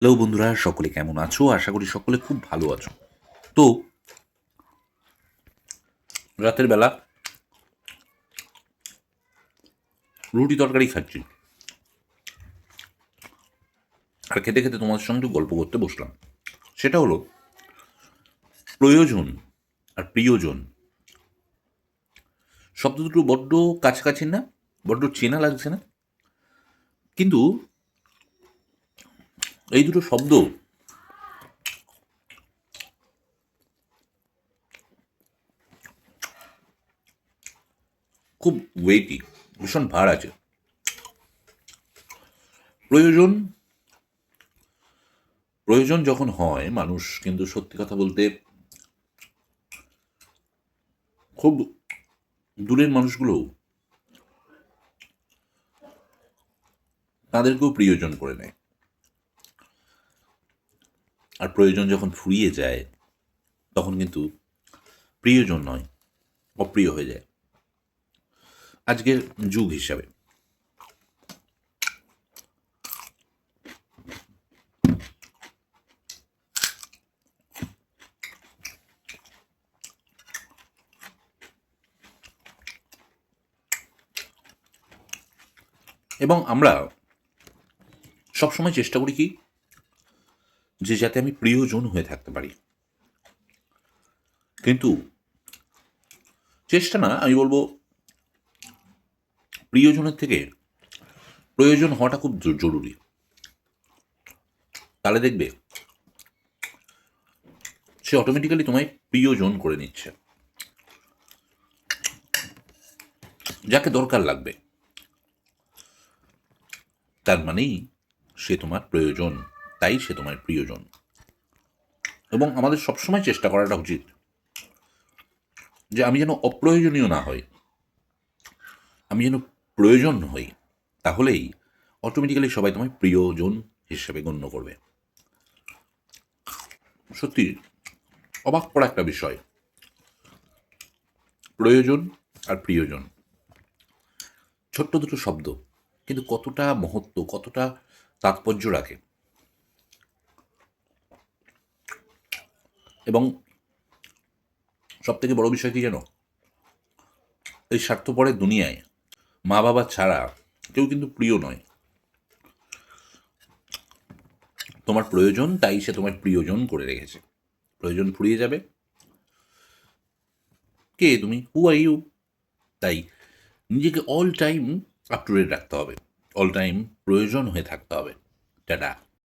Hello বন্ধুরা, সকলে কেমন আছো? আশা করি সকলে খুব ভালো আছো। তো রাতের বেলা রুটি তরকারি খাচ্ছি, আর খেতে খেতে তোমাদের সঙ্গে একটু গল্প করতে বসলাম। সেটা হলো প্রয়োজন আর প্রিয়জন শব্দ দুটো বড্ড কাছাকাছি না? বড্ড চেনা লাগছে না? কিন্তু এই দুটো শব্দ খুব ওয়েটি, ভীষণ ভার আছে। প্রয়োজন প্রয়োজন যখন হয়, মানুষ কিন্তু সত্যি কথা বলতে খুব দূরের মানুষগুলোও তাদেরকেও প্রিয়জন করে নেয়। আর প্রয়োজন যখন ফুরিয়ে যায়, তখন কিন্তু প্রিয়জন নয়, অপ্রিয় হয়ে যায় আজকের যুগ হিসাবে। এবং আমরা সবসময় চেষ্টা করি কি, যে যাতে আমি প্রিয়জন হয়ে থাকতে পারি। কিন্তু চেষ্টা না, আমি বলবো প্রিয়জনের থেকে প্রয়োজন হওয়াটা খুব জরুরি। তাহলে দেখবে সে অটোমেটিক্যালি তোমায় প্রিয়জন করে নিচ্ছে, যাকে দরকার লাগবে তার মানেই সে তোমার প্রয়োজন, তাই সে তোমার প্রিয়জন। এবং আমাদের সবসময় চেষ্টা করাটা উচিত যে আমি যেন অপ্রয়োজনীয় না হই, আমি যেন প্রয়োজন হই। তাহলেই অটোমেটিক্যালি সবাই তোমায় প্রিয়জন হিসেবে গণ্য করবে। সত্যি অবাক করা একটা বিষয়, প্রয়োজন আর প্রিয়জন, ছোট্ট দুটো শব্দ, কিন্তু কতটা মহত্ব, কতটা তাৎপর্য রাখে। এবং সব থেকে বড় বিষয় কি জানো, এই স্বার্থপরের দুনিয়ায় মা বাবা ছাড়া কেউ কিন্তু প্রিয় নয়। তোমার প্রয়োজন, তাই সে তোমার প্রিয়জন করে রেখেছে। প্রয়োজন ফুরিয়ে যাবে, কে তুমি, হু আর ইউ? তাই নিজেকে all time up to date রাখতে হবে, অল টাইম প্রয়োজন হয়ে থাকতে হবে। টাটা।